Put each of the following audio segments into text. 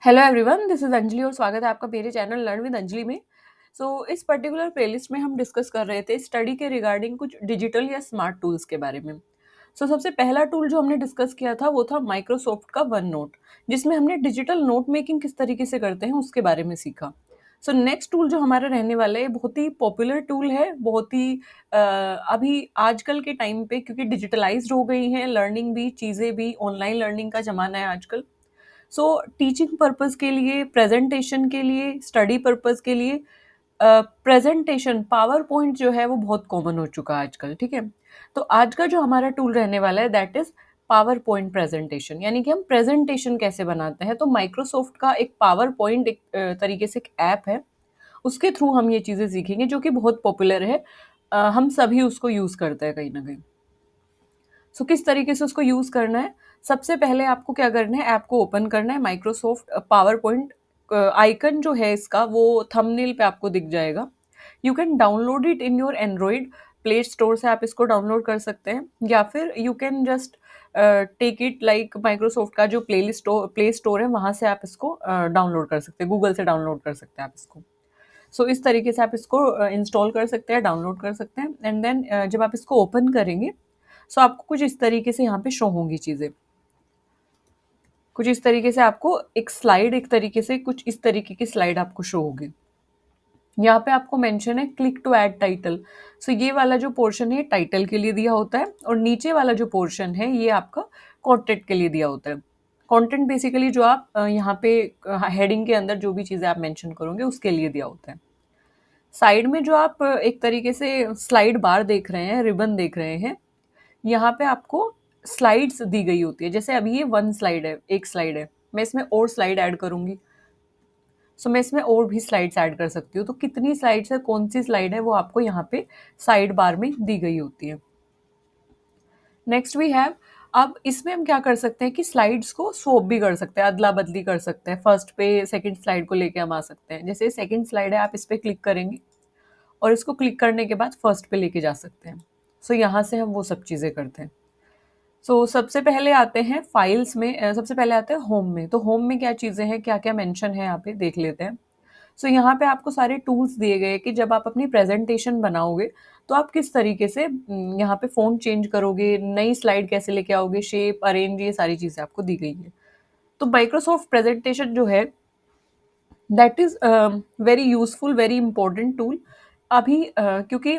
Hello everyone, this is Anjali और स्वागत है आपका मेरे चैनल लर्न विद अंजलि में। इस पर्टिकुलर प्लेलिस्ट में हम डिस्कस कर रहे थे स्टडी के रिगार्डिंग कुछ डिजिटल या स्मार्ट टूल्स के बारे में। सबसे पहला टूल जो हमने डिस्कस किया था वो था माइक्रोसॉफ्ट का वन नोट, जिसमें हमने डिजिटल नोट मेकिंग किस तरीके से करते हैं उसके बारे में सीखा। नेक्स्ट टूल जो हमारा रहने वाला है बहुत ही पॉपुलर टूल है, बहुत ही अभी आजकल के टाइम पे, क्योंकि डिजिटलाइज्ड हो गई है लर्निंग भी, चीज़ें भी, ऑनलाइन लर्निंग का ज़माना है आजकल। टीचिंग पर्पस के लिए, प्रेजेंटेशन के लिए, स्टडी पर्पस के लिए प्रेजेंटेशन पावर पॉइंट जो है वो बहुत कॉमन हो चुका है आजकल। ठीक है, तो आज का जो हमारा टूल रहने वाला है that is power point presentation, यानी कि हम प्रेजेंटेशन कैसे बनाते हैं। तो माइक्रोसॉफ्ट का एक पावर पॉइंट एक तरीके से एक ऐप है, उसके थ्रू हम ये चीज़ें सीखेंगे जो कि बहुत पॉपुलर है। हम सभी उसको यूज़ करते हैं कहीं ना कहीं। किस तरीके से उसको यूज़ करना है, सबसे पहले आपको क्या करना है, ऐप को ओपन करना है। माइक्रोसॉफ्ट पावर पॉइंट आइकन जो है इसका वो थंबनेल पे आपको दिख जाएगा। You can download it in your Android Play Store से, आप इसको डाउनलोड कर सकते हैं, या फिर you can just take it like Microsoft का जो प्ले स्टोर है वहाँ से आप इसको डाउनलोड कर सकते हैं, गूगल से डाउनलोड कर सकते हैं आप इसको। इस तरीके से आप इसको इंस्टॉल कर सकते हैं, डाउनलोड कर सकते हैं। एंड देन जब आप इसको ओपन करेंगे आपको कुछ इस तरीके से यहाँ पे शो होंगी चीज़ें। कुछ इस तरीके से आपको एक स्लाइड, एक तरीके से कुछ इस तरीके की स्लाइड आपको शो होगी। यहाँ पे आपको मेंशन है क्लिक टू ऐड टाइटल। ये वाला जो पोर्शन है टाइटल के लिए दिया होता है, और नीचे वाला जो पोर्शन है ये आपका कंटेंट के लिए दिया होता है। कंटेंट बेसिकली जो आप यहाँ पे हेडिंग के अंदर जो भी चीज़ें आप मेंशन करोगे उसके लिए दिया होता है। साइड में जो आप एक तरीके से स्लाइड बार देख रहे हैं, रिबन देख रहे हैं, यहाँ पे आपको स्लाइड्स दी गई होती है। जैसे अभी ये वन स्लाइड है, एक स्लाइड है, मैं इसमें और स्लाइड ऐड करूंगी। मैं इसमें और भी स्लाइड्स ऐड कर सकती हूँ। तो कितनी स्लाइड्स है, कौन सी स्लाइड है, वो आपको यहाँ पे साइड बार में दी गई होती है। नेक्स्ट वी हैव, अब इसमें हम क्या कर सकते हैं कि स्लाइड्स को स्वैप भी कर सकते हैं, अदला बदली कर सकते हैं। फर्स्ट पे सेकंड स्लाइड को लेके हम आ सकते हैं। जैसे सेकंड स्लाइड है, आप इस पे क्लिक करेंगे और इसको क्लिक करने के बाद फर्स्ट पे लेके जा सकते हैं। यहाँ से हम वो सब चीज़ें करते हैं। सबसे पहले आते हैं फाइल्स में, सबसे पहले आते हैं होम में। तो होम में क्या चीज़ें हैं, क्या क्या मेंशन है यहाँ पे देख लेते हैं। यहाँ पे आपको सारे टूल्स दिए गए कि जब आप अपनी प्रेजेंटेशन बनाओगे तो आप किस तरीके से यहाँ पे फ़ॉन्ट चेंज करोगे, नई स्लाइड कैसे लेके आओगे, शेप अरेंज, ये सारी चीज़ें आपको दी गई है। तो माइक्रोसॉफ्ट प्रेजेंटेशन जो है that is very useful, very important tool. अभी क्योंकि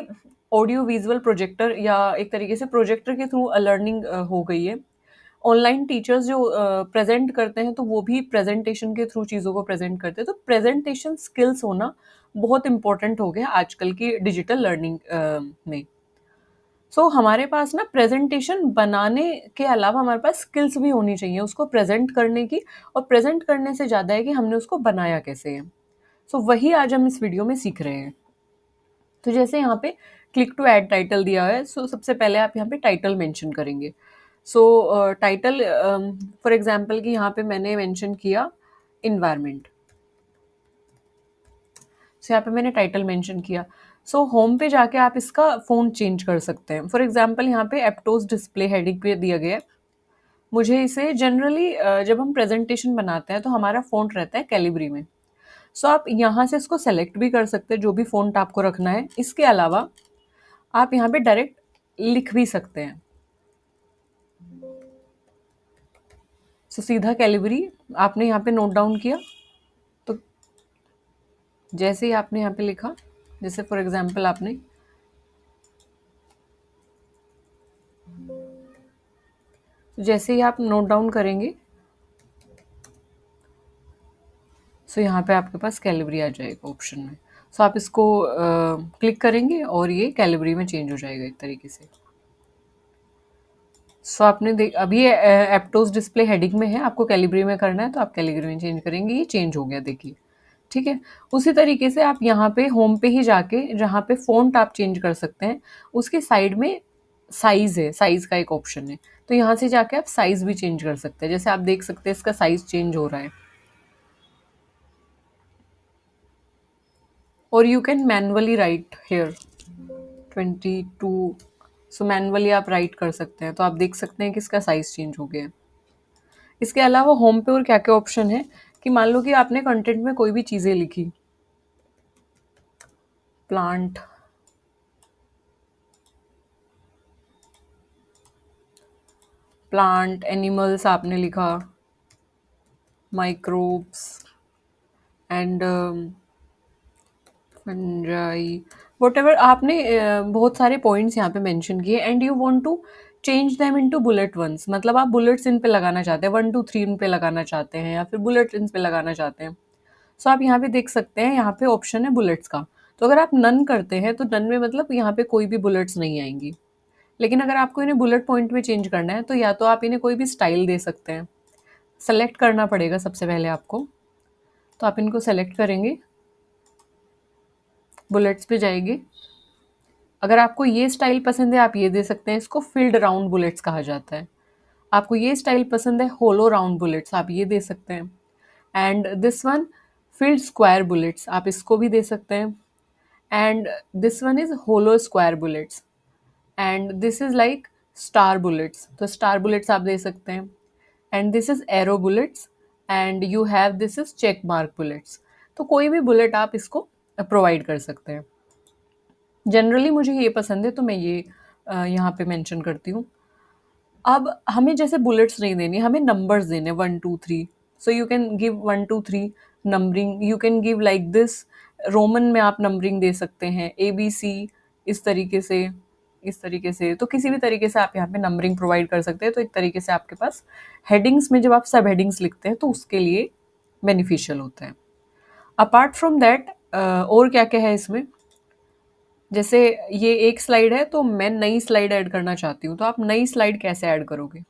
ऑडियो विजुअल प्रोजेक्टर या एक तरीके से प्रोजेक्टर के थ्रू लर्निंग हो गई है। ऑनलाइन टीचर्स जो प्रेजेंट करते हैं तो वो भी प्रेजेंटेशन के थ्रू चीज़ों को प्रेजेंट करते हैं। तो प्रेजेंटेशन स्किल्स होना बहुत इंपॉर्टेंट हो गया आजकल की डिजिटल लर्निंग में। हमारे पास ना प्रेजेंटेशन बनाने के अलावा हमारे पास स्किल्स भी होनी चाहिए उसको प्रेजेंट करने की, और प्रेजेंट करने से ज़्यादा है कि हमने उसको बनाया कैसे है। वही आज हम इस वीडियो में सीख रहे हैं। तो जैसे यहाँ पे क्लिक टू ऐड टाइटल दिया है, सबसे पहले आप यहाँ पे टाइटल मेंशन करेंगे। टाइटल फॉर एग्जांपल कि यहाँ पे मैंने मेंशन किया इन्वायरमेंट। यहाँ पे मैंने टाइटल मेंशन किया। होम पे जाके आप इसका फ़ॉन्ट चेंज कर सकते हैं। फॉर एग्जांपल यहाँ पे एप्टोस डिस्प्ले हेडिंग पे दिया गया है। मुझे इसे जनरली जब हम प्रेजेंटेशन बनाते हैं तो हमारा फ़ॉन्ट रहता है कैलिब्री में। आप यहाँ से इसको सेलेक्ट भी कर सकते हैं जो भी फ़ॉन्ट आपको रखना है। इसके अलावा आप यहाँ पे डायरेक्ट लिख भी सकते हैं। सीधा कैलिबरी आपने यहाँ पे नोट डाउन किया, तो जैसे ही आपने यहाँ पे लिखा, जैसे फॉर एग्जांपल आपने जैसे ही आप नोट डाउन करेंगे यहाँ पे आपके पास कैलिबरी आ जाएगा ऑप्शन में। आप इसको क्लिक करेंगे और ये कैलिबरी में चेंज हो जाएगा एक तरीके से। आपने देख अभी एप्टोस डिस्प्ले हेडिंग में है, आपको कैलिबरी में करना है तो आप कैलिबरी में चेंज करेंगे, ये चेंज हो गया देखिए। ठीक है, उसी तरीके से आप यहाँ पे होम पे ही जाके जहाँ पे फ़ॉन्ट आप चेंज कर सकते हैं उसके साइड में साइज़ है, साइज़ का एक ऑप्शन है। तो यहाँ से जाके आप साइज़ भी चेंज कर सकते हैं। जैसे आप देख सकते हैं इसका साइज़ चेंज हो रहा है। और you can manually write here 22। Manually आप राइट कर सकते हैं। तो आप देख सकते हैं कि इसका साइज़ चेंज हो गया है। इसके अलावा होम पे और क्या क्या ऑप्शन है कि मान लो कि आपने कंटेंट में कोई भी चीज़ें लिखी, प्लांट, प्लांट, एनिमल्स आपने लिखा, माइक्रोब्स एंड फंजाई, वॉटेवर आपने बहुत सारे पॉइंट्स यहाँ पे मेंशन किए and you want to change them into bullet ones, मतलब आप बुलेट्स इन पे लगाना चाहते हैं, 1 2 3 इन पे लगाना चाहते हैं या फिर बुलेट इन पे लगाना चाहते हैं। सो आप यहाँ पे देख सकते हैं, यहाँ पे ऑप्शन है बुलेट्स का। तो अगर आप नन करते हैं तो नन में मतलब यहाँ पे कोई भी बुलेट्स नहीं आएंगी। लेकिन अगर आपको इन्हें बुलेट पॉइंट में चेंज करना है तो या तो आप इन्हें कोई भी स्टाइल दे सकते हैं, सेलेक्ट करना पड़ेगा सबसे पहले आपको। तो आप इनको सेलेक्ट करेंगे, बुलेट्स पे जाएंगे। अगर आपको ये स्टाइल पसंद है आप ये दे सकते हैं, इसको फील्ड राउंड बुलेट्स कहा जाता है। आपको ये स्टाइल पसंद है होलो राउंड बुलेट्स, आप ये दे सकते हैं। And this one filled square bullets, आप इसको भी दे सकते हैं। And this one is hollow square bullets and this is like star bullets, तो स्टार बुलेट्स आप दे सकते हैं। And this is arrow bullets and you have this is check mark bullets. तो कोई भी बुलेट आप इसको प्रोवाइड कर सकते हैं। जनरली मुझे ये पसंद है तो मैं ये यहाँ पे मेंशन करती हूँ। अब हमें जैसे बुलेट्स नहीं देनी, हमें नंबर्स देने 1 2 3। So you can give 1 2 3 numbering, you can give like this. Roman में आप नंबरिंग दे सकते हैं, ABC, इस तरीके से, इस तरीके से। तो किसी भी तरीके से आप यहाँ पे नंबरिंग प्रोवाइड कर सकते हैं। तो एक तरीके से आपके पास हेडिंग्स में जब आप सब हेडिंग्स लिखते हैं तो उसके लिए बेनिफिशियल होता है। अपार्ट फ्रॉम दैट और क्या क्या है इसमें, जैसे ये एक स्लाइड है तो मैं नई स्लाइड ऐड करना चाहती हूँ, तो आप नई स्लाइड कैसे ऐड करोगे?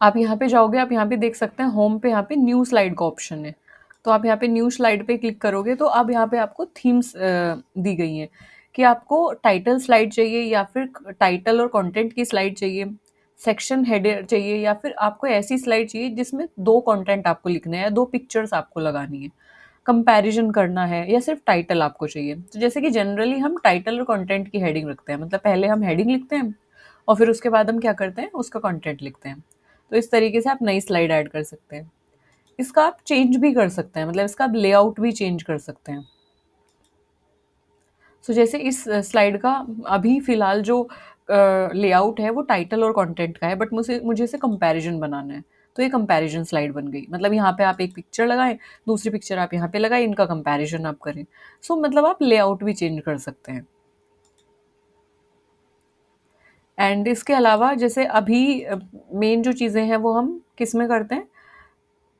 आप यहाँ पे जाओगे, आप यहाँ पे देख सकते हैं होम पे यहाँ पे न्यू स्लाइड का ऑप्शन है। तो आप यहाँ पे न्यू स्लाइड पे क्लिक करोगे तो अब यहाँ पे आपको थीम्स दी गई हैं कि आपको टाइटल स्लाइड चाहिए या फिर टाइटल और कंटेंट की स्लाइड चाहिए, सेक्शन हेडर चाहिए, या फिर आपको ऐसी स्लाइड चाहिए जिसमें 2 कंटेंट आपको लिखने हैं, 2 पिक्चर्स आपको लगानी है, कंपैरिजन करना है, या सिर्फ टाइटल आपको चाहिए। तो जैसे कि जनरली हम टाइटल और कंटेंट की हेडिंग रखते हैं, मतलब पहले हम हेडिंग लिखते हैं और फिर उसके बाद हम क्या करते हैं, उसका कंटेंट लिखते हैं। तो इस तरीके से आप नई स्लाइड ऐड कर सकते हैं। इसका आप चेंज भी कर सकते हैं, मतलब इसका आप लेआउट भी चेंज कर सकते हैं। सो जैसे इस स्लाइड का अभी फ़िलहाल जो लेआउट है वो टाइटल और कंटेंट का है, बट मुझे मुझे इसे कंपैरिजन बनाना है। तो ये कंपैरिजन स्लाइड बन गई, मतलब यहाँ पे आप एक पिक्चर लगाएं, दूसरी पिक्चर आप यहाँ पे लगाएं, इनका कंपैरिजन आप करें। सो मतलब आप लेआउट भी चेंज कर सकते हैं। एंड इसके अलावा जैसे अभी मेन जो चीज़ें हैं वो हम किस में करते हैं,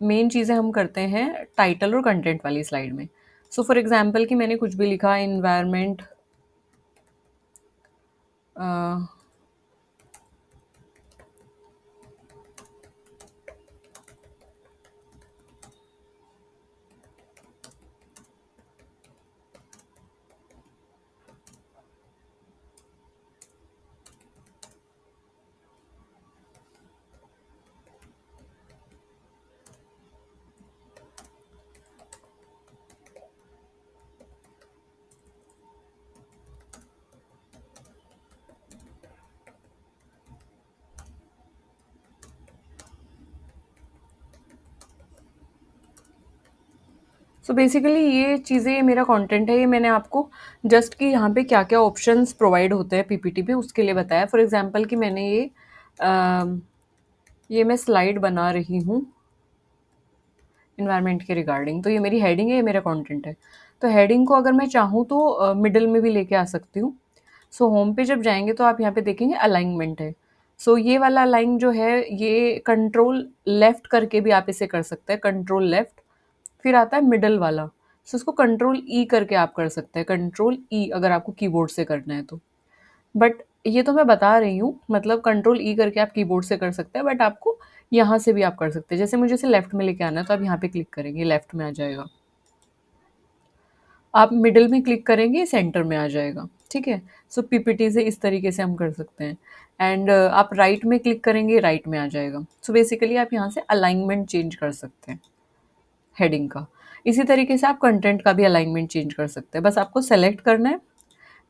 मेन चीज़ें हम करते हैं टाइटल और कंटेंट वाली स्लाइड में। सो फॉर एग्जांपल कि मैंने कुछ भी लिखा, इन्वायरमेंट, सो बेसिकली ये चीज़ें मेरा कंटेंट है, ये मैंने आपको जस्ट कि यहाँ पे क्या क्या ऑप्शंस प्रोवाइड होते हैं PPT पे उसके लिए बताया। फॉर एग्जांपल कि मैंने ये मैं स्लाइड बना रही हूँ इन्वायरमेंट के रिगार्डिंग, तो ये मेरी हेडिंग है, ये मेरा कंटेंट है। तो हेडिंग को अगर मैं चाहूँ तो मिडल में भी लेके आ सकती हूँ। सो होम पे जब जाएंगे तो आप यहाँ पे देखेंगे अलाइनमेंट है। सो ये वाला अलाइन जो है ये कंट्रोल लेफ्ट करके भी आप इसे कर सकते हैं, कंट्रोल लेफ्ट। फिर आता है मिडल वाला, सो इसको कंट्रोल ई करके आप कर सकते हैं, कंट्रोल ई अगर आपको कीबोर्ड से करना है तो। बट ये तो मैं बता रही हूँ, मतलब कंट्रोल ई करके आप कीबोर्ड से कर सकते हैं, बट आपको यहाँ से भी आप कर सकते हैं। जैसे मुझे इसे लेफ्ट में लेके आना है तो आप यहाँ पे क्लिक करेंगे, लेफ्ट में आ जाएगा। आप मिडल में क्लिक करेंगे, सेंटर में आ जाएगा। ठीक है, सो PPT से इस तरीके से हम कर सकते हैं। एंड आप राइट में क्लिक करेंगे, राइट में आ जाएगा। सो बेसिकली आप यहाँ से अलाइनमेंट चेंज कर सकते हैं हेडिंग का। इसी तरीके से आप कंटेंट का भी अलाइनमेंट चेंज कर सकते हैं। बस आपको सेलेक्ट करना है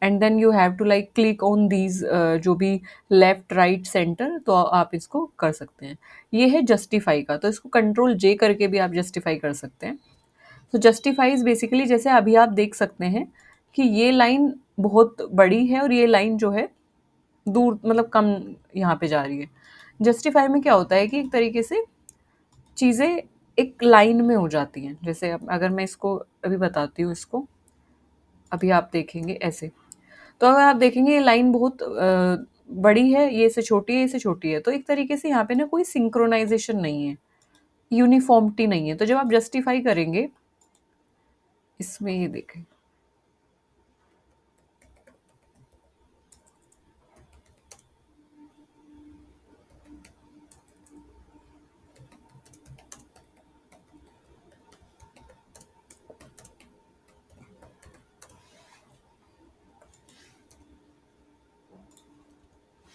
and then you have to like click on these, जो भी लेफ्ट राइट सेंटर, तो आप इसको कर सकते हैं। ये है जस्टिफाई का, तो इसको कंट्रोल जे करके भी आप जस्टिफाई कर सकते हैं। तो जस्टिफाइज बेसिकली जैसे अभी आप देख सकते हैं कि ये लाइन बहुत बड़ी है और ये लाइन जो है दूर मतलब कम यहाँ पे जा रही है। जस्टिफाई में क्या होता है कि एक तरीके से चीज़ें एक लाइन में हो जाती हैं। जैसे अगर मैं इसको अभी बताती हूँ इसको, अभी आप देखेंगे ऐसे, तो अगर आप देखेंगे ये लाइन बहुत बड़ी है, ये से छोटी है, ये से छोटी है, तो एक तरीके से यहाँ पे ना कोई सिंक्रोनाइजेशन नहीं है, यूनिफॉर्मिटी नहीं है। तो जब आप जस्टिफाई करेंगे इसमें, ये देखें,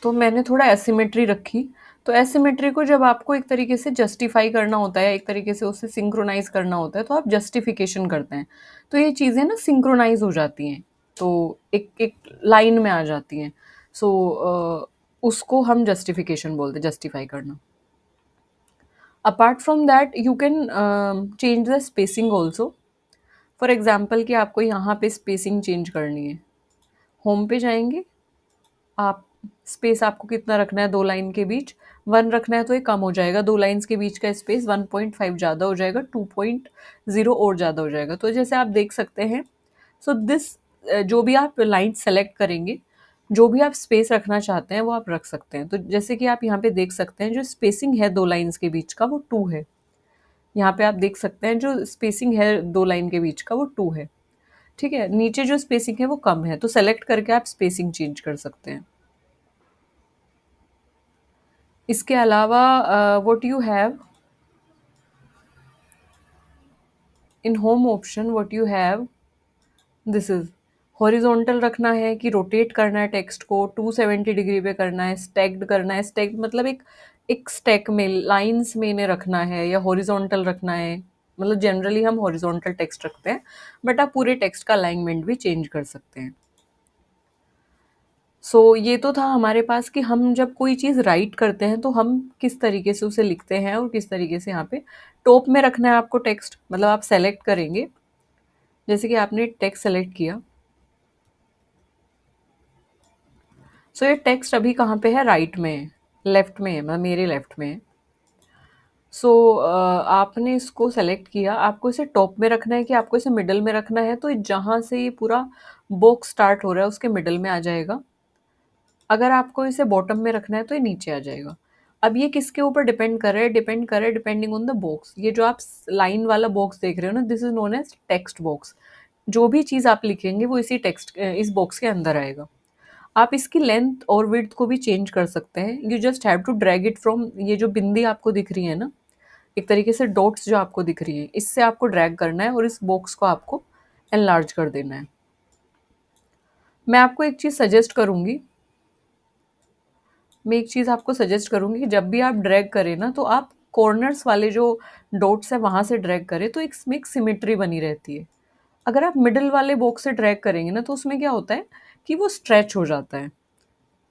तो मैंने थोड़ा एसिमेट्री रखी। तो एसिमेट्री को जब आपको एक तरीके से जस्टिफाई करना होता है, एक तरीके से उसे सिंक्रोनाइज करना होता है, तो आप जस्टिफिकेशन करते हैं। तो ये चीज़ें ना सिंक्रोनाइज हो जाती हैं, तो एक एक लाइन में आ जाती हैं। सो उसको हम जस्टिफिकेशन बोलते हैं, जस्टिफाई करना। Apart from that you can change the spacing also. For example कि आपको यहाँ पे स्पेसिंग चेंज करनी है, होम पे जाएंगे आप, स्पेस आपको कितना रखना है दो लाइन के बीच, 1 रखना है तो ये कम हो जाएगा, दो लाइन्स के बीच का स्पेस 1.5 ज़्यादा हो जाएगा, 2.0 और ज़्यादा हो जाएगा। तो जैसे आप देख सकते हैं, सो दिस, जो भी आप लाइन सेलेक्ट करेंगे, जो भी आप स्पेस रखना चाहते हैं वो आप रख सकते हैं। तो जैसे कि आप यहाँ पे देख सकते हैं जो स्पेसिंग है दो लाइन्स के बीच का वो 2 है। यहाँ पे आप देख सकते हैं जो स्पेसिंग है दो लाइन के बीच का वो 2 है। ठीक है, नीचे जो स्पेसिंग है वो कम है, तो सेलेक्ट करके आप स्पेसिंग चेंज कर सकते हैं। इसके अलावा what you have in home option, what you have, this is horizontal रखना है कि रोटेट करना है टेक्स्ट को, 270 डिग्री पे करना है, स्टैक्ड करना है, स्टैक्ड मतलब एक एक स्टैक में लाइंस में इन्हें रखना है, या हॉरिजॉन्टल रखना है। मतलब जनरली हम हॉरिजॉन्टल टेक्स्ट रखते हैं, बट आप पूरे टेक्स्ट का अलाइनमेंट भी चेंज कर सकते हैं। सो ये तो था हमारे पास कि हम जब कोई चीज़ राइट करते हैं तो हम किस तरीके से उसे लिखते हैं और किस तरीके से यहाँ पे टॉप में रखना है आपको टेक्स्ट। मतलब आप सेलेक्ट करेंगे, जैसे कि आपने टेक्स्ट सेलेक्ट किया, सो ये टेक्स्ट अभी कहाँ पे है, राइट में है, लेफ्ट में है, मतलब मेरे लेफ्ट में है। सो आपने इसको सेलेक्ट किया, आपको इसे टॉप में रखना है कि आपको इसे मिडल में रखना है, तो जहाँ से ये पूरा बॉक्स स्टार्ट हो रहा है उसके मिडल में आ जाएगा। अगर आपको इसे बॉटम में रखना है तो ये नीचे आ जाएगा। अब ये किसके ऊपर डिपेंड कर रहा है, डिपेंड कर रहा है डिपेंडिंग ऑन द बॉक्स। ये जो आप लाइन वाला बॉक्स देख रहे हो ना, this is known as text box. जो भी चीज़ आप लिखेंगे वो इसी टेक्स्ट, इस बॉक्स के अंदर आएगा। आप इसकी लेंथ और विड्थ को भी चेंज कर सकते हैं। You just have to drag it from, ये जो बिंदी आपको दिख रही है ना, एक तरीके से डॉट्स जो आपको दिख रही है, इससे आपको ड्रैग करना है और इस बॉक्स को आपको एनलार्ज कर देना है। मैं आपको एक चीज़ सजेस्ट करूँगी, मैं एक चीज़ आपको सजेस्ट करूँगी कि जब भी आप ड्रैग करें ना, तो आप कॉर्नर्स वाले जो डॉट्स हैं वहाँ से ड्रैग करें, तो इसमें एक सिमेट्री बनी रहती है। अगर आप मिडल वाले बॉक्स से ड्रैग करेंगे ना, तो उसमें क्या होता है कि वो स्ट्रेच हो जाता है।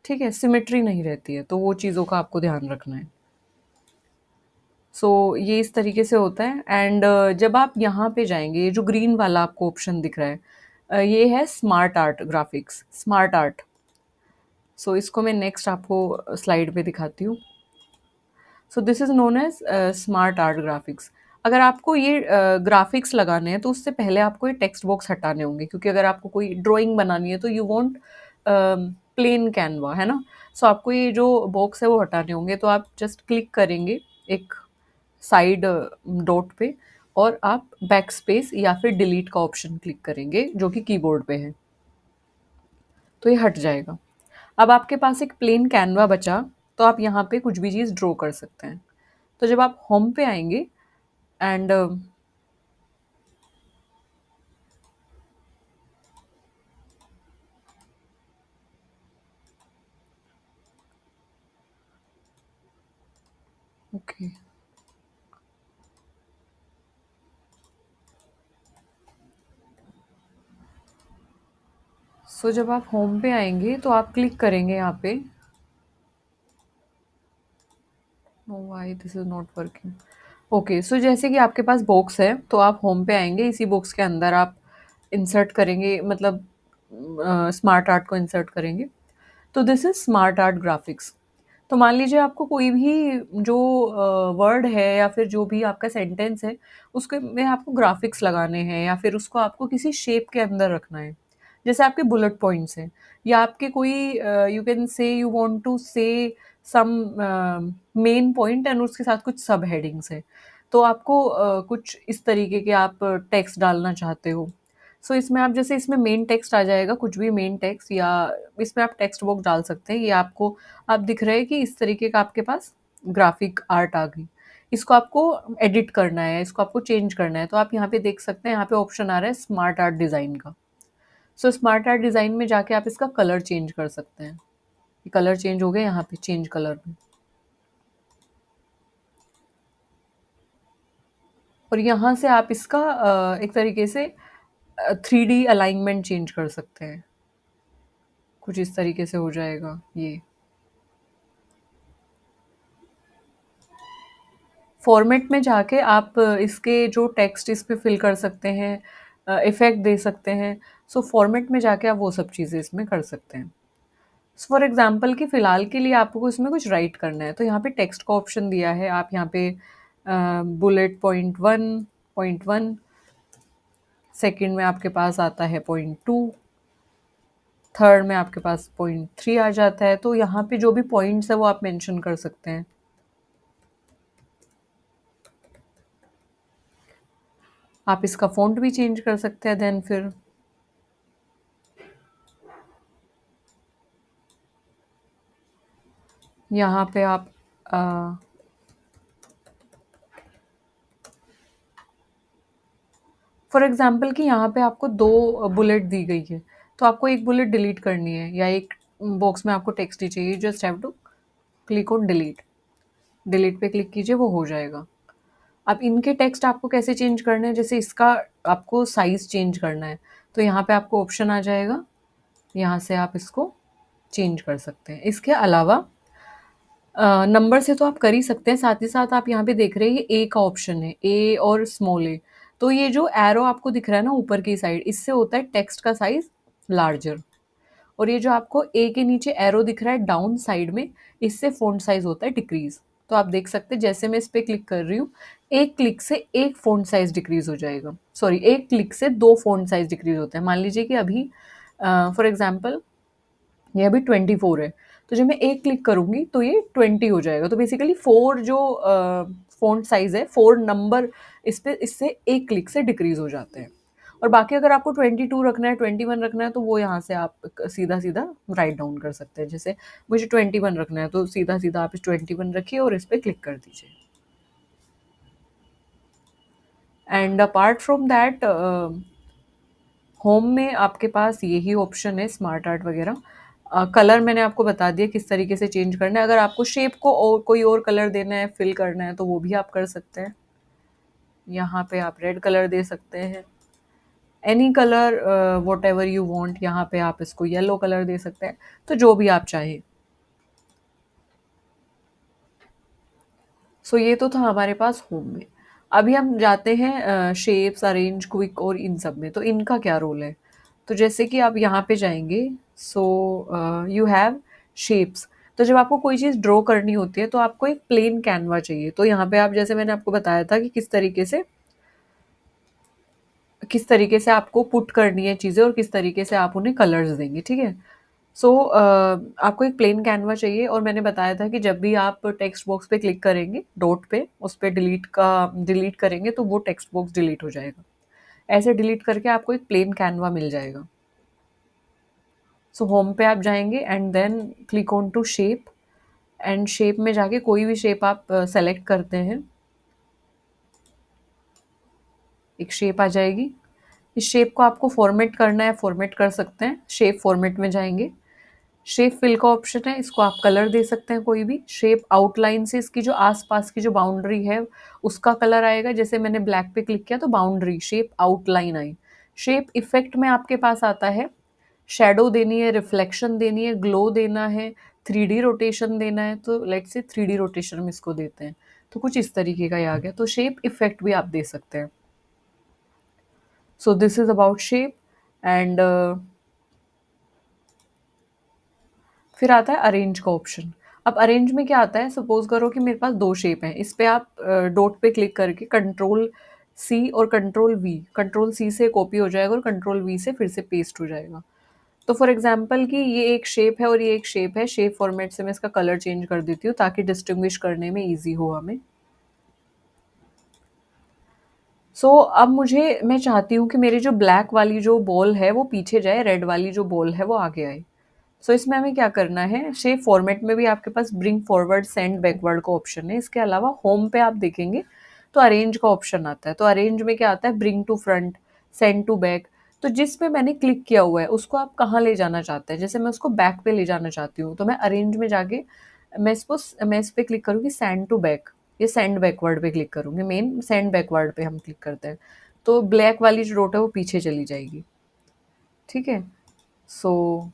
ठीक है, सिमेट्री नहीं रहती है, तो वो चीज़ों का आपको ध्यान रखना है। सो ये इस तरीके से होता है। एंड जब आप यहाँ पे जाएंगे, ये जो ग्रीन वाला आपको ऑप्शन दिख रहा है, ये है smart art graphics, smart art. So इसको मैं नेक्स्ट आपको स्लाइड पे दिखाती हूँ। So this is known as smart art graphics. अगर आपको ये ग्राफिक्स लगाने हैं तो उससे पहले आपको ये टेक्स्ट बॉक्स हटाने होंगे, क्योंकि अगर आपको कोई ड्राइंग बनानी है तो यू वांट प्लेन कैनवा, है ना। सो आपको ये जो बॉक्स है वो हटाने होंगे, तो आप जस्ट क्लिक करेंगे एक साइड डॉट पे, और आप बैक स्पेस या फिर डिलीट का ऑप्शन क्लिक करेंगे जो कि कीबोर्ड पे है, तो ये हट जाएगा। अब आपके पास एक प्लेन कैनवा बचा, तो आप यहाँ पे कुछ भी चीज़ ड्रॉ कर सकते हैं। तो जब आप होम पे आएंगे एंड ओके, सो जब आप होम पे आएँगे तो आप क्लिक करेंगे यहाँ पे। No why this is not working. Okay, so जैसे कि आपके पास बॉक्स है तो आप होम पे आएँगे, इसी बॉक्स के अंदर आप इंसर्ट करेंगे, मतलब स्मार्ट आर्ट को इंसर्ट करेंगे। तो this is smart art graphics. तो मान लीजिए आपको कोई भी जो वर्ड है या फिर जो भी आपका सेंटेंस है, उसके में आपको ग्राफिक्स लगाने हैं या फिर उसको आपको किसी शेप के अंदर रखना है। जैसे आपके बुलेट पॉइंट्स हैं या आपके कोई you can say you want to say some main point and उसके साथ कुछ सब हेडिंग्स हैं। तो आपको कुछ इस तरीके के आप टेक्स्ट डालना चाहते हो। सो इसमें आप जैसे इसमें मेन टेक्स्ट आ जाएगा, कुछ भी मेन टेक्स्ट, या इसमें आप टेक्स्ट बॉक्स डाल सकते हैं। ये आपको आप दिख रहे हैं कि इस तरीके का आपके पास ग्राफिक आर्ट आ गई। इसको आपको एडिट करना है, इसको आपको चेंज करना है, तो आप यहाँ पे देख सकते हैं, यहाँ पे ऑप्शन आ रहा है स्मार्ट आर्ट डिज़ाइन का। सो स्मार्ट आर्ट डिज़ाइन में जाके आप इसका कलर चेंज कर सकते हैं। ये कलर चेंज हो गया यहाँ पे, चेंज कलर में। और यहाँ से आप इसका एक तरीके से 3D अलाइनमेंट चेंज कर सकते हैं। कुछ इस तरीके से हो जाएगा ये। फॉर्मेट में जाके आप इसके जो टेक्स्ट इस पे फिल कर सकते हैं, इफ़ेक्ट दे सकते हैं। सो फॉर्मेट में जाके आप वो सब चीज़ें इसमें कर सकते हैं। फॉर एग्ज़ाम्पल कि फ़िलहाल के लिए आपको इसमें कुछ राइट करना है, तो यहाँ पे टेक्स्ट का ऑप्शन दिया है। आप यहाँ पे बुलेट पॉइंट 1, पॉइंट 1, सेकंड में आपके पास आता है पॉइंट 2, थर्ड में आपके पास पॉइंट 3 आ जाता है। तो यहाँ पे जो भी पॉइंट्स है वो आप मेंशन कर सकते हैं। आप इसका फ़ॉन्ट भी चेंज कर सकते हैं देन फिर। यहाँ पे आप फॉर एग्ज़ाम्पल कि यहाँ पे आपको 2 बुलेट दी गई है, तो आपको एक बुलेट डिलीट करनी है या एक बॉक्स में आपको टेक्स्ट ही चाहिए, just have to click on delete. Delete पे क्लिक कीजिए, वो हो जाएगा। अब इनके टेक्स्ट आपको कैसे चेंज करने हैं, जैसे इसका आपको साइज़ चेंज करना है, तो यहाँ पे आपको ऑप्शन आ जाएगा, यहाँ से आप इसको चेंज कर सकते हैं। इसके अलावा नंबर से तो आप कर ही सकते हैं, साथ ही साथ आप यहाँ पे देख रहे हैं ये ए का ऑप्शन है, ए और स्मॉल ए। तो ये जो एरो आपको दिख रहा है ना ऊपर की साइड, इससे होता है टेक्स्ट का साइज़ लार्जर। और ये जो आपको ए के नीचे एरो दिख रहा है डाउन साइड में, इससे फ़ॉन्ट साइज़ होता है डिक्रीज़। तो आप देख सकते हैं जैसे मैं इस पे क्लिक कर रही हूँ, एक क्लिक से एक फ़ॉन्ट साइज़ डिक्रीज़ हो जाएगा। सॉरी, एक क्लिक से 2 फ़ॉन्ट साइज़ डिक्रीज़ होते हैं। मान लीजिए कि अभी फॉर एग्ज़ाम्पल ये अभी 24 है, तो जब मैं एक क्लिक करूँगी तो ये 20 हो जाएगा। तो बेसिकली 4 जो फ़ॉन्ट साइज़ है, 4 नंबर इस पे इससे एक क्लिक से डिक्रीज़ हो जाते हैं। और बाकी अगर आपको 22 रखना है, 21 रखना है, तो वो यहाँ से आप सीधा-सीधा राइट डाउन कर सकते हैं। जैसे मुझे 21 रखना है, तो सीधा-सीधा आप इस 21 रखिए और इस पे क्लिक कर दीजिए। And apart from that home में आपके पास यही ऑप्शन है स्मार्ट आर्ट वगैरह। कलर मैंने आपको बता दिया किस तरीके से चेंज करना है। अगर आपको शेप को और कोई और कलर देना है, फिल करना है, तो वो भी आप कर सकते हैं। यहाँ पे आप रेड कलर दे सकते हैं, any colour what ever you want. यहाँ पे आप इसको येलो कलर दे सकते हैं, तो जो भी आप चाहें। सो ये तो था हमारे पास होम में। अभी हम जाते हैं शेप्स, अरेंज, क्विक और इन सब में। तो इनका क्या रोल है? तो जैसे कि आप यहाँ पे जाएंगे, सो यू हैव शेप्स। तो जब आपको कोई चीज़ ड्रॉ करनी होती है तो आपको एक प्लेन कैनवा चाहिए। तो यहाँ पे आप, जैसे मैंने आपको बताया था कि किस तरीके से आपको पुट करनी है चीज़ें और किस तरीके से आप उन्हें कलर्स देंगे, ठीक है? सो आपको एक प्लेन कैनवा चाहिए और मैंने बताया था कि जब भी आप टेक्स्ट बॉक्स पे क्लिक करेंगे, डॉट पे, उस पे डिलीट करेंगे तो वो टेक्स्ट बॉक्स डिलीट हो जाएगा। ऐसे डिलीट करके आपको एक प्लेन कैनवा मिल जाएगा। सो होम पे आप जाएंगे and then click on to shape, and shape में जाके कोई भी शेप आप सेलेक्ट करते हैं, एक शेप आ जाएगी। इस शेप को आपको फॉर्मेट करना है, फॉर्मेट कर सकते हैं। शेप फॉर्मेट में जाएंगे, शेप फिल का ऑप्शन है, इसको आप कलर दे सकते हैं कोई भी। शेप आउटलाइन से इसकी जो आसपास की जो बाउंड्री है उसका कलर आएगा। जैसे मैंने ब्लैक पे क्लिक किया तो बाउंड्री शेप आउटलाइन आई। शेप इफेक्ट में आपके पास आता है शैडो देनी है, रिफ्लेक्शन देनी है, ग्लो देना है, 3D रोटेशन देना है, तो लेट्स से 3D रोटेशन में इसको देते हैं। तो कुछ इस तरीके का ये आ गया। तो शेप इफ़ेक्ट भी आप दे सकते हैं। सो this is about shape and फिर आता है अरेंज का ऑप्शन। अब अरेंज में क्या आता है, सपोज करो कि मेरे पास दो शेप हैं, इस पे आप डॉट पे क्लिक करके कंट्रोल सी और कंट्रोल वी, कंट्रोल सी से कॉपी हो जाएगा और कंट्रोल वी से फिर से पेस्ट हो जाएगा। तो फॉर एग्जांपल कि ये एक शेप है और ये एक शेप है, शेप फॉर्मेट से मैं इसका कलर चेंज कर देती हूँ ताकि डिस्टिंग्विश करने में ईजी हो हमें। अब मुझे, मैं चाहती हूँ कि मेरी जो ब्लैक वाली जो बॉल है वो पीछे जाए, रेड वाली जो बॉल है वो आगे आए। इसमें हमें क्या करना है, शेप फॉर्मेट में भी आपके पास ब्रिंग फॉरवर्ड सेंड बैकवर्ड का ऑप्शन है। इसके अलावा होम पे आप देखेंगे तो अरेंज का ऑप्शन आता है। तो अरेंज में क्या आता है, bring to front, send to back. तो जिस पे मैंने क्लिक किया हुआ है उसको आप कहाँ ले जाना चाहते हैं, जैसे मैं उसको बैक पे ले जाना चाहती हूँ तो मैं अरेंज में जाके मैं इस पे क्लिक करूँगी सेंड टू बैक, ये सेंड बैकवर्ड पे क्लिक करूँगी। मेन सेंड बैकवर्ड पे हम क्लिक करते हैं तो ब्लैक वाली जो डॉट है वो पीछे चली जाएगी। ठीक है। सो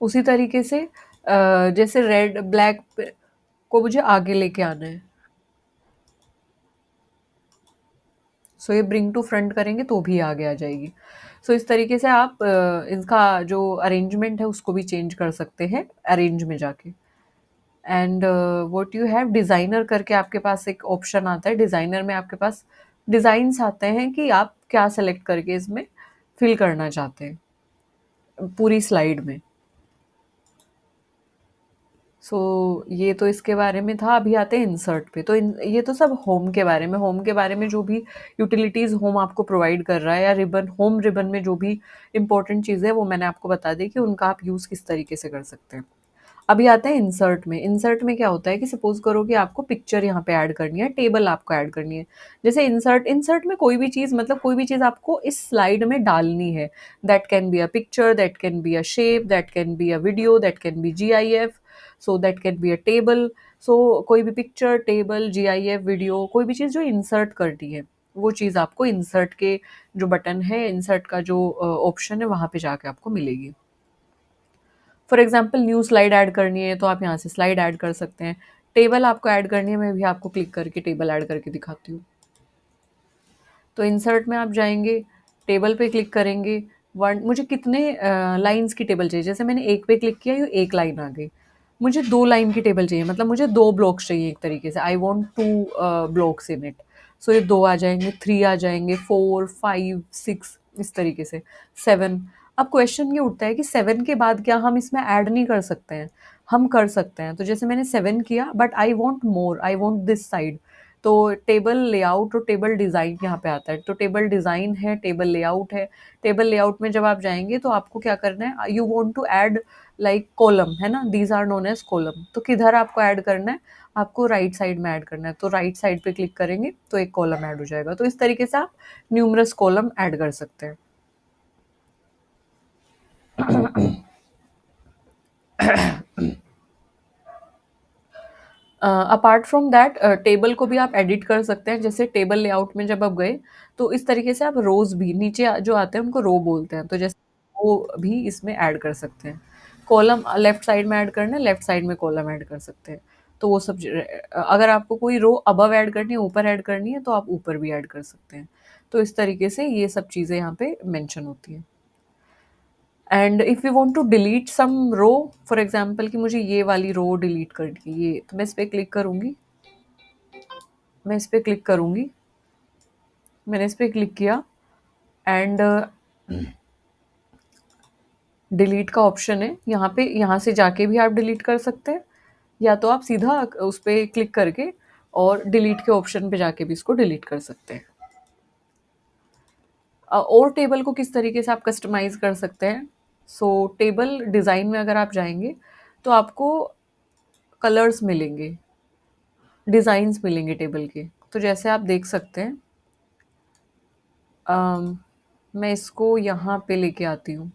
उसी तरीके से जैसे रेड ब्लैक को मुझे आगे लेके आना है, ये ब्रिंग टू फ्रंट करेंगे तो भी आगे आ जाएगी। इस तरीके से आप इनका जो अरेंजमेंट है उसको भी चेंज कर सकते हैं अरेंज में जाके। And what you have designer करके आपके पास एक ऑप्शन आता है। डिज़ाइनर में आपके पास डिज़ाइंस आते हैं कि आप क्या सेलेक्ट करके इसमें फिल करना चाहते हैं पूरी स्लाइड में। ये तो इसके बारे में था। अभी आते हैं इंसर्ट पे। ये तो सब होम के बारे में। होम के बारे में जो भी यूटिलिटीज़ होम आपको प्रोवाइड कर रहा है, या रिबन, होम रिबन में जो भी इम्पोर्टेंट चीज़ें हैं वो मैंने आपको बता दी कि उनका आप यूज़ किस तरीके से कर सकते हैं। अभी आते हैं इंसर्ट में। इंसर्ट में क्या होता है कि सपोज करो कि आपको पिक्चर यहाँ पे ऐड करनी है, टेबल आपको ऐड करनी है। जैसे इंसर्ट इंसर्ट में कोई भी चीज़, मतलब कोई भी चीज़ आपको इस स्लाइड में डालनी है। That can be a picture, that can be a shape, that can be a video, that can be GIF, that can be a table. कोई भी पिक्चर, टेबल, GIF, वीडियो, कोई भी चीज़ जो इंसर्ट करनी है, वो चीज़ आपको इंसर्ट के जो बटन है, इंसर्ट का जो ऑप्शन है वहाँ पे जाके आपको मिलेगी। For example new slide add करनी है तो आप यहाँ से स्लाइड ऐड कर सकते हैं। टेबल आपको ऐड करनी है, मैं भी आपको क्लिक करके टेबल ऐड करके दिखाती हूँ। तो इंसर्ट में आप जाएंगे, टेबल पे क्लिक करेंगे। वन, मुझे कितने लाइंस की टेबल चाहिए, जैसे मैंने एक पे क्लिक किया, ये एक लाइन आ गई। मुझे 2 लाइन की टेबल चाहिए, मतलब मुझे 2 ब्लॉक्स चाहिए एक तरीके से। I want 2 blocks in it. ये 2 आ जाएंगे, 3 आ जाएंगे, 4, 5, 6, इस तरीके से 7। अब क्वेश्चन ये उठता है कि 7 के बाद क्या हम इसमें ऐड नहीं कर सकते हैं? हम कर सकते हैं। तो जैसे मैंने 7 किया, but I want more, I want this side. तो टेबल लेआउट और टेबल डिज़ाइन यहाँ पे आता है। तो टेबल डिज़ाइन है, टेबल लेआउट है। टेबल लेआउट में जब आप जाएंगे तो आपको क्या करना है, you want to add like column, है ना, these are known as column. तो किधर आपको ऐड करना है, आपको राइट साइड में ऐड करना है। तो राइट साइड पे क्लिक करेंगे तो एक कॉलम ऐड हो जाएगा। तो इस तरीके से आप न्यूमरस कॉलम ऐड कर सकते हैं। अपार्ट फ्रॉम दैट, टेबल को भी आप एडिट कर सकते हैं। जैसे टेबल लेआउट में जब आप गए तो इस तरीके से आप रोज भी नीचे जो आते हैं उनको रो बोलते हैं, तो जैसे वो भी इसमें ऐड कर सकते हैं। कॉलम लेफ्ट साइड में ऐड करना है, लेफ्ट साइड में कॉलम ऐड कर सकते हैं। तो वो सब अगर आपको कोई रो अबव ऐड करनी है, ऊपर ऐड करनी है, तो आप ऊपर भी ऐड कर सकते हैं। तो इस तरीके से ये सब चीज़ें यहाँ पे मेंशन होती हैं। And if you want to delete some row, for example कि मुझे ये वाली रो डिलीट करनी है, ये, तो मैं इस पे क्लिक करूँगी। मैं इस पे क्लिक करूँगी, मैंने इस पे क्लिक किया एंड डिलीट का ऑप्शन है यहाँ पे। यहाँ से जाके भी आप डिलीट कर सकते हैं, या तो आप सीधा उस पे क्लिक करके और डिलीट के ऑप्शन पे जाके भी इसको डिलीट कर सकते हैं। और टेबल को किस तरीके से आप कस्टमाइज़ कर सकते हैं। टेबल डिज़ाइन में अगर आप जाएँगे तो आपको कलर्स मिलेंगे, डिज़ाइंस मिलेंगे टेबल के। तो जैसे आप देख सकते हैं, अम, मैं इसको यहाँ पे लेके आती हूँ।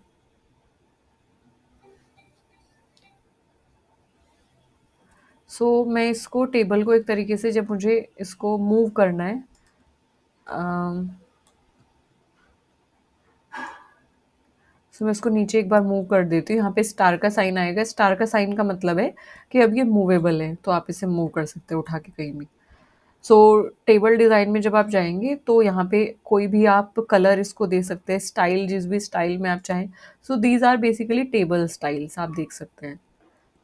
मैं इसको टेबल को एक तरीके से, जब मुझे इसको मूव करना है अम, सो मैं इसको नीचे एक बार मूव कर देती हूँ। यहाँ पे स्टार का साइन आएगा। स्टार का साइन का मतलब है कि अब ये मूवेबल है, तो आप इसे मूव कर सकते हो उठा के कहीं भी। सो टेबल डिज़ाइन में जब आप जाएँगे तो यहाँ पे कोई भी आप कलर इसको दे सकते हैं, स्टाइल जिस भी स्टाइल में आप चाहें। So these are basically table styles, आप देख सकते हैं।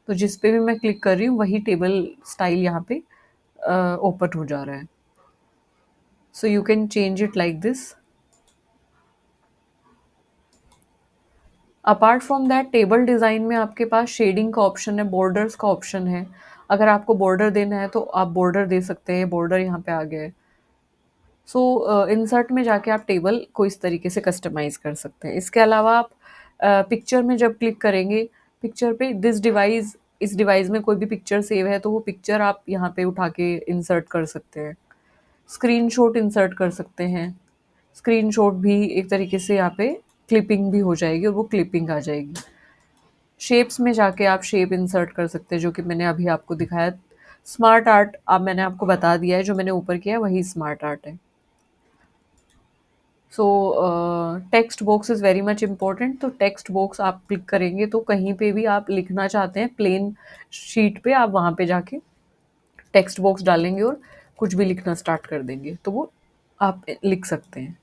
तो जिस पे भी मैं क्लिक कर रही हूँ वही टेबल स्टाइल यहाँ पे ओपन हो जा रहा है। So you can change it like this. Apart from that table design में आपके पास शेडिंग का ऑप्शन है, बॉर्डर्स का ऑप्शन है। अगर आपको बॉर्डर देना है तो आप बॉर्डर दे सकते हैं, बॉर्डर यहाँ पे आ गया है। सो इंसर्ट में जाके आप टेबल को इस तरीके से कस्टमाइज़ कर सकते हैं। इसके अलावा आप पिक्चर में जब क्लिक करेंगे, पिक्चर पे दिस डिवाइस, इस डिवाइस में कोई भी पिक्चर सेव है तो वो पिक्चर आप यहाँ पे उठा के इंसर्ट कर सकते हैं। स्क्रीनशॉट इंसर्ट कर सकते हैं। स्क्रीनशॉट भी एक तरीके से यहाँ पे क्लिपिंग भी हो जाएगी और वो क्लिपिंग आ जाएगी। शेप्स में जाके आप शेप इंसर्ट कर सकते हैं, जो कि मैंने अभी आपको दिखाया। स्मार्ट आर्ट अब मैंने आपको बता दिया है, जो मैंने ऊपर किया है वही स्मार्ट आर्ट है। सो text box is very much important. तो टेक्स्ट बॉक्स आप क्लिक करेंगे तो कहीं पे भी आप लिखना चाहते हैं प्लेन शीट पे, आप वहाँ पे जाके टेक्स्ट बॉक्स डालेंगे और कुछ भी लिखना स्टार्ट कर देंगे तो वो आप लिख सकते हैं।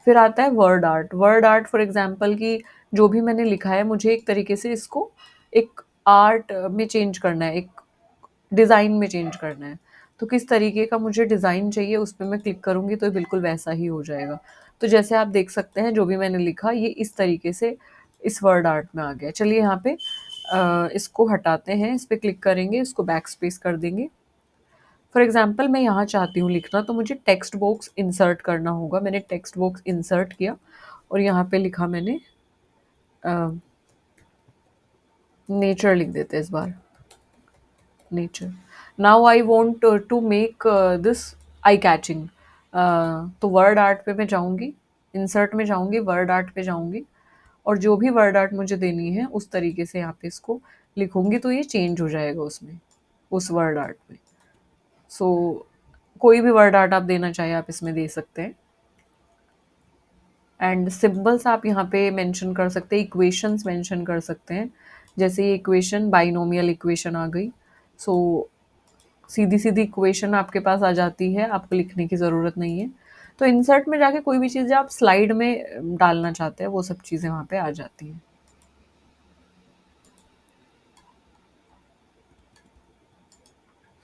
फिर आता है word art. Word art for example कि जो भी मैंने लिखा है मुझे एक तरीके से इसको एक आर्ट में चेंज करना है, एक डिज़ाइन में चेंज करना है। तो किस तरीके का मुझे डिज़ाइन चाहिए उस पे मैं क्लिक करूँगी तो ये बिल्कुल वैसा ही हो जाएगा। तो जैसे आप देख सकते हैं जो भी मैंने लिखा ये इस तरीके से इस वर्ड आर्ट में आ गया। चलिए यहाँ पे इसको हटाते हैं, इस पे क्लिक करेंगे, इसको बैक स्पेस कर देंगे। फॉर एग्जांपल मैं यहाँ चाहती हूँ लिखना तो मुझे टेक्स्ट बॉक्स इंसर्ट करना होगा। मैंने टेक्स्ट बॉक्स इंसर्ट किया और यहाँ पे लिखा मैंने नेचर लिख देते हैं इस बार, nature. Now I want to make this eye catching. तो वर्ड आर्ट पे मैं जाऊँगी, इंसर्ट में जाऊँगी, वर्ड आर्ट पे जाऊँगी और जो भी वर्ड आर्ट मुझे देनी है उस तरीके से यहाँ पे इसको लिखूँगी तो ये चेंज हो जाएगा उसमें, उस वर्ड आर्ट में। सो कोई भी वर्ड आर्ट आप देना चाहें आप इसमें दे सकते हैं। एंड सिंबल्स आप यहाँ पे मेंशन कर सकते हैं, इक्वेशंस मेंशन कर सकते हैं। जैसे ये इक्वेशन बाइनोमियल इक्वेशन आ गई। सो सीधी सीधी इक्वेशन आपके पास आ जाती है, आपको लिखने की ज़रूरत नहीं है। तो इंसर्ट में जाके कोई भी चीज़ें आप स्लाइड में डालना चाहते हैं वो सब चीज़ें वहाँ पे आ जाती हैं।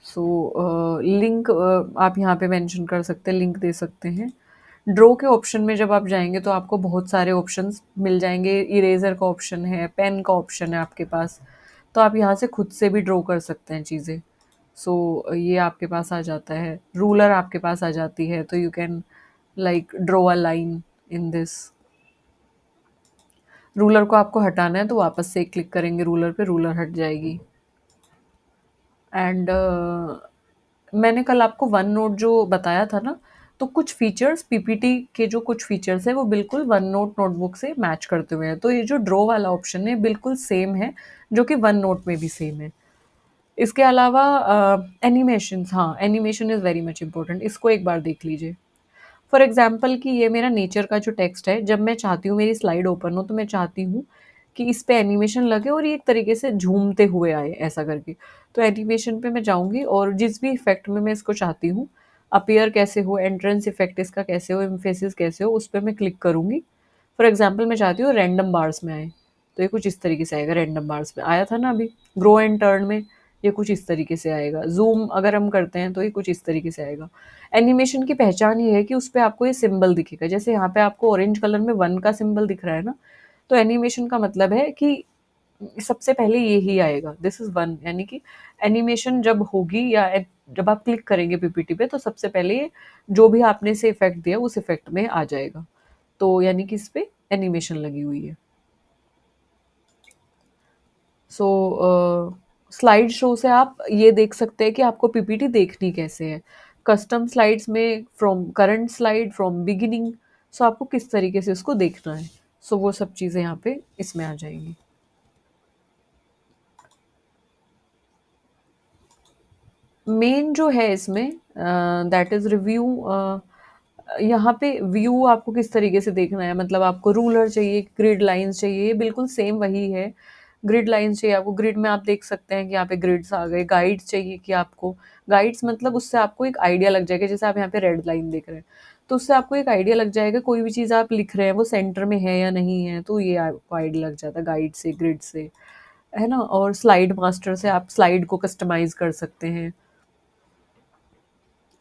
सो लिंक आप यहाँ पे मेंशन कर सकते हैं, लिंक दे सकते हैं। ड्रॉ के ऑप्शन में जब आप जाएंगे तो आपको बहुत सारे ऑप्शंस मिल जाएंगे। इरेजर का ऑप्शन है, पेन का ऑप्शन है आपके पास, तो आप यहाँ से खुद से भी ड्रॉ कर सकते हैं चीज़ें। सो ये आपके पास आ जाता है। रूलर आपके पास आ जाती है तो you can like draw a line in this. Ruler को आपको हटाना है तो वापस से क्लिक करेंगे रूलर पे, रूलर हट जाएगी। एंड मैंने कल आपको वन नोट जो बताया था ना, तो कुछ फीचर्स पीपीटी के जो कुछ फीचर्स है वो बिल्कुल वन नोट नोटबुक से मैच करते हुए हैं। तो ये जो ड्रॉ वाला ऑप्शन है बिल्कुल सेम है, जो कि वन नोट में भी सेम है। इसके अलावा एनिमेशन, हाँ animation is very much important, इसको एक बार देख लीजिए। फॉर एग्जाम्पल कि ये मेरा नेचर का जो टेक्स्ट है, जब मैं चाहती हूँ मेरी स्लाइड ओपन हो तो मैं चाहती हूँ कि इस पे एनिमेशन लगे और ये एक तरीके से झूमते हुए आए ऐसा करके। तो एनिमेशन पे मैं जाऊँगी और जिस भी इफेक्ट में मैं इसको चाहती हूँ अपीयर कैसे हो, एंट्रेंस इफेक्ट इसका कैसे हो, एम्फेसिस कैसे हो, उस पर मैं क्लिक करूँगी। फॉर एग्जाम्पल मैं चाहती हूँ रैंडम बार्स में आए, तो ये कुछ इस तरीके से आएगा। रैंडम बार्स में आया था ना अभी, ग्रो एंड टर्न में ये कुछ इस तरीके से आएगा। ज़ूम अगर हम करते हैं तो ये कुछ इस तरीके से आएगा। एनिमेशन की पहचान ये है कि उस पे आपको ये सिंबल दिखेगा। जैसे यहाँ पे आपको ऑरेंज कलर में 1 का सिंबल दिख रहा है ना, तो एनिमेशन का मतलब है कि सबसे पहले ये ही आएगा, दिस इज़ 1, यानी कि एनिमेशन जब होगी या जब आप क्लिक करेंगे पीपीटी पे तो सबसे पहले ये जो भी आपने इसे इफ़ेक्ट दिया उस इफ़ेक्ट में आ जाएगा। तो यानी कि इस पे एनिमेशन लगी हुई है। सो स्लाइड शो से आप ये देख सकते हैं कि आपको पीपीटी देखनी कैसे है। कस्टम स्लाइड्स में from current slide, from beginning, so आपको किस तरीके से उसको देखना है। सो वो सब चीज़ें यहाँ पे इसमें आ जाएंगी। मेन जो है इसमें दैट इज़ रिव्यू यहाँ पे व्यू आपको किस तरीके से देखना है, मतलब आपको रूलर चाहिए, ग्रिड लाइन्स चाहिए, ये बिल्कुल सेम वही है। ग्रिड लाइन्स चाहिए आपको, ग्रिड में आप देख सकते हैं कि यहाँ पे ग्रिड्स आ गए। गाइड्स चाहिए कि आपको, गाइड्स मतलब उससे आपको एक आइडिया लग जाएगा, जैसे आप यहाँ पे रेड लाइन देख रहे हैं, तो उससे आपको एक आइडिया लग जाएगा कोई भी चीज़ आप लिख रहे हैं वो सेंटर में है या नहीं है, तो ये आपको आइडिया लग जाता है गाइड से, ग्रिड से, है ना। और स्लाइड मास्टर से आप स्लाइड को कस्टमाइज़ कर सकते हैं।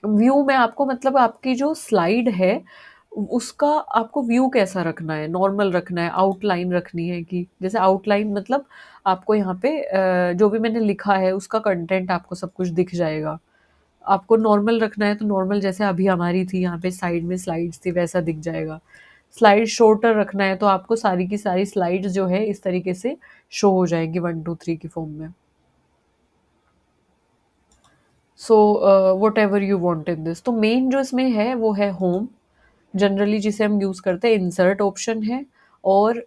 व्यू में आपको मतलब आपकी जो स्लाइड है उसका आपको व्यू कैसा रखना है, नॉर्मल रखना है, आउटलाइन रखनी है, कि जैसे आउटलाइन मतलब आपको यहाँ पे जो भी मैंने लिखा है उसका कंटेंट आपको सब कुछ दिख जाएगा। आपको नॉर्मल रखना है तो नॉर्मल जैसे अभी हमारी थी यहाँ पे साइड में स्लाइड्स थी वैसा दिख जाएगा। स्लाइड शॉर्टर रखना है तो आपको सारी की सारी स्लाइड्स जो है इस तरीके से शो हो जाएंगी 1 2 3 की फॉर्म में। So what ever you want in this, तो मेन जो इसमें है वो है होम, जनरली जिसे हम यूज़ करते हैं, इंसर्ट ऑप्शन है, और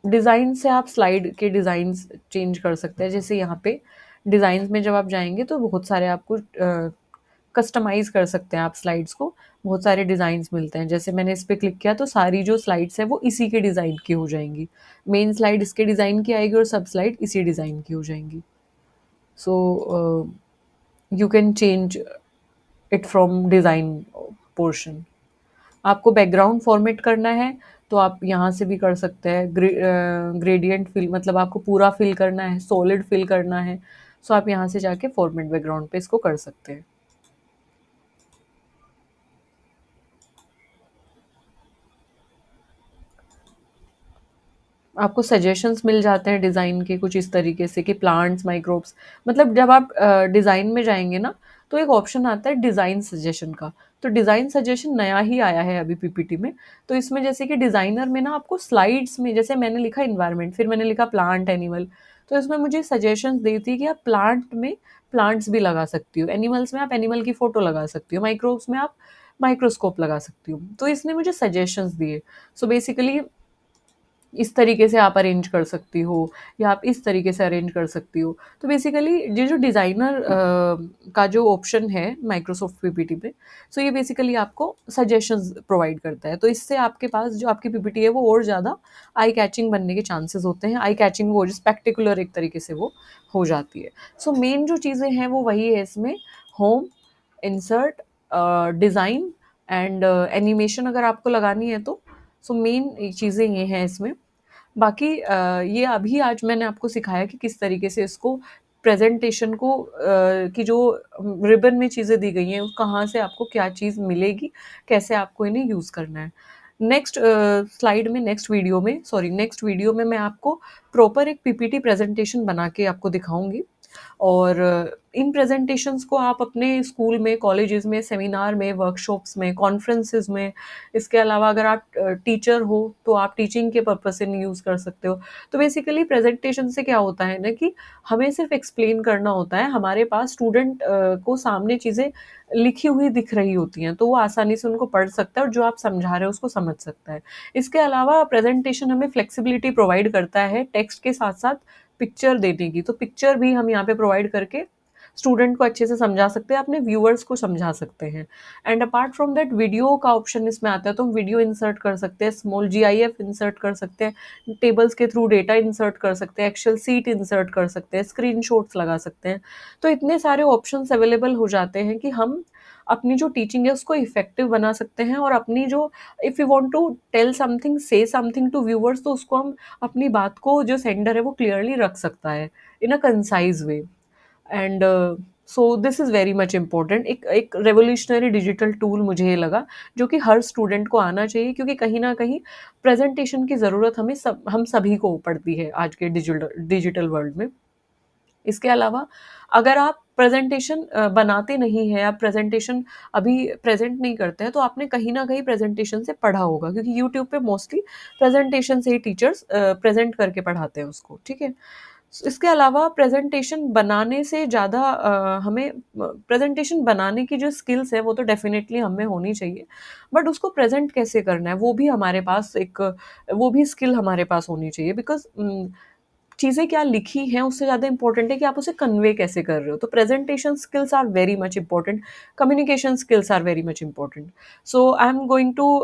डिज़ाइन से आप स्लाइड के डिज़ाइंस चेंज कर सकते हैं। जैसे यहाँ पे डिज़ाइंस में जब आप जाएंगे तो बहुत सारे आपको कस्टमाइज़ कर सकते हैं आप स्लाइड्स को, बहुत सारे डिज़ाइंस मिलते हैं। जैसे मैंने इस पे क्लिक किया तो सारी जो स्लाइड्स हैं वो इसी के डिज़ाइन की हो जाएंगी, मेन स्लाइड इसके डिज़ाइन की आएगी और सब स्लाइड इसी डिज़ाइन की हो जाएंगी। So you can change it from design portion. आपको बैकग्राउंड फॉर्मेट करना है तो आप यहाँ से भी कर सकते हैं। ग्रेडियंट फिल मतलब आपको पूरा फिल करना है, सॉलिड फिल करना है, सो आप यहाँ से जाके फॉर्मेट बैकग्राउंड पे इसको कर सकते हैं। आपको सजेशंस मिल जाते हैं डिज़ाइन के कुछ इस तरीके से कि प्लांट्स, माइक्रोब्स, मतलब जब आप डिज़ाइन में जाएंगे ना तो एक ऑप्शन आता है डिज़ाइन सजेशन का। तो डिज़ाइन सजेशन नया ही आया है अभी पीपीटी में। तो इसमें जैसे कि डिज़ाइनर में ना आपको स्लाइड्स में जैसे मैंने लिखा इन्वायरमेंट, फिर मैंने लिखा प्लांट, एनिमल, तो इसमें मुझे सजेशंस देती है कि आप प्लांट में प्लांट्स भी लगा सकती हो, एनिमल्स में आप एनिमल की फ़ोटो लगा सकती हो, माइक्रोब्स में आप माइक्रोस्कोप लगा सकती हो। तो इसने मुझे सजेशंस दिए। सो बेसिकली इस तरीके से आप अरेंज कर सकती हो या आप इस तरीके से अरेंज कर सकती हो। तो बेसिकली ये जो डिज़ाइनर का जो ऑप्शन है माइक्रोसॉफ्ट पीपीटी में, सो ये बेसिकली आपको सजेशंस प्रोवाइड करता है। तो इससे आपके पास जो आपकी पीपीटी है वो और ज़्यादा आई कैचिंग बनने के चांसेस होते हैं। आई कैचिंग वो जो स्पेक्टिकुलर एक तरीके से वो हो जाती है। सो मेन जो चीज़ें हैं वो वही है इसमें, home, insert, design and animation अगर आपको लगानी है तो। सो मेन चीज़ें ये हैं इसमें। बाकी ये अभी आज मैंने आपको सिखाया कि किस तरीके से इसको प्रेजेंटेशन को की जो रिबन में चीज़ें दी गई हैं कहाँ से आपको क्या चीज़ मिलेगी, कैसे आपको इन्हें यूज़ करना है। नेक्स्ट स्लाइड में, नेक्स्ट वीडियो में मैं आपको प्रॉपर एक पीपीटी प्रेजेंटेशन बना के आपको दिखाऊंगी। और इन प्रेजेंटेशंस को आप अपने स्कूल में, कॉलेजेस में, सेमिनार में, वर्कशॉप्स में, कॉन्फ्रेंसेस में, इसके अलावा अगर आप टीचर हो तो आप टीचिंग के पर्पज से नहीं यूज़ कर सकते हो। तो बेसिकली प्रेजेंटेशन से क्या होता है ना कि हमें सिर्फ एक्सप्लेन करना होता है, हमारे पास स्टूडेंट को सामने चीज़ें लिखी हुई दिख रही होती हैं तो वो आसानी से उनको पढ़ सकता है और जो आप समझा रहे हो उसको समझ सकता है। इसके अलावा प्रेजेंटेशन हमें फ्लेक्सिबिलिटी प्रोवाइड करता है टेक्स्ट के साथ साथ पिक्चर देने की, तो पिक्चर भी हम यहाँ पे प्रोवाइड करके स्टूडेंट को अच्छे से समझा सकते हैं, अपने व्यूअर्स को समझा सकते हैं। And apart from that video का ऑप्शन इसमें आता है, तो हम वीडियो इंसर्ट कर सकते हैं, स्मॉल जीआईएफ इंसर्ट कर सकते हैं, टेबल्स के थ्रू डेटा इंसर्ट कर सकते हैं, एक्सेल सीट इंसर्ट कर सकते हैं, स्क्रीनशॉट्स लगा सकते हैं। तो इतने सारे ऑप्शंस अवेलेबल हो जाते हैं कि हम अपनी जो टीचिंग है उसको इफेक्टिव बना सकते हैं, और अपनी जो if you want to tell something, say something to viewers, तो उसको हम अपनी बात को जो सेंडर है वो क्लियरली रख सकता है in a concise way. And so this is very much important. एक रेवोल्यूशनरी डिजिटल टूल मुझे ये लगा जो कि हर स्टूडेंट को आना चाहिए, क्योंकि कहीं ना कहीं प्रेजेंटेशन की ज़रूरत हम सभी को पड़ती है आज के डिजिटल डिजिटल वर्ल्ड में। इसके अलावा अगर आप प्रेजेंटेशन बनाते नहीं हैं, आप प्रेजेंटेशन अभी प्रेजेंट नहीं करते हैं, तो आपने कहीं ना कहीं प्रेजेंटेशन से पढ़ा होगा, क्योंकि यूट्यूब पे मोस्टली प्रेजेंटेशन से ही टीचर्स प्रेजेंट करके पढ़ाते हैं उसको, ठीक है। इसके अलावा प्रेजेंटेशन बनाने से ज़्यादा हमें प्रेजेंटेशन बनाने की जो स्किल्स है वो तो डेफिनेटली हमें होनी चाहिए, बट उसको प्रेजेंट कैसे करना है वो भी हमारे पास एक वो भी स्किल हमारे पास होनी चाहिए, बिकॉज चीज़ें क्या लिखी हैं उससे ज़्यादा इम्पोर्टेंट है कि आप उसे कन्वे कैसे कर रहे हो। तो presentation skills are very much important, communication skills are very much important. So I am going to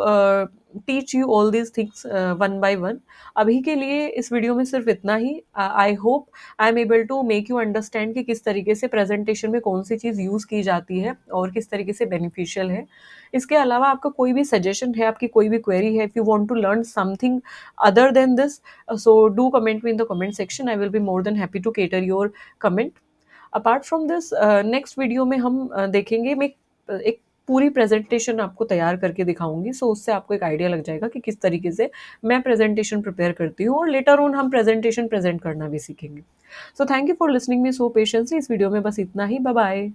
teach you all these things one by one. अभी के लिए इस वीडियो में सिर्फ इतना ही। I hope I am able to make you understand कि किस तरीके से प्रेजेंटेशन में कौन सी चीज़ यूज़ की जाती है और किस तरीके से बेनिफिशियल है। इसके अलावा आपका कोई भी सजेशन है, आपकी कोई भी क्वेरी है, if you want to learn something other than this, so do comment me in the comment section. I will be more than happy to cater your comment. Apart from this next video में हम देखेंगे, मैं एक पूरी presentation आपको तैयार करके दिखाऊंगी, सो उससे आपको एक आइडिया लग जाएगा कि किस तरीके से मैं प्रेजेंटेशन प्रिपेयर करती हूँ, और लेटर ऑन हम प्रेजेंटेशन प्रेजेंट करना भी सीखेंगे। So thank you for listening me so patiently. इस वीडियो में बस इतना ही। Bye bye.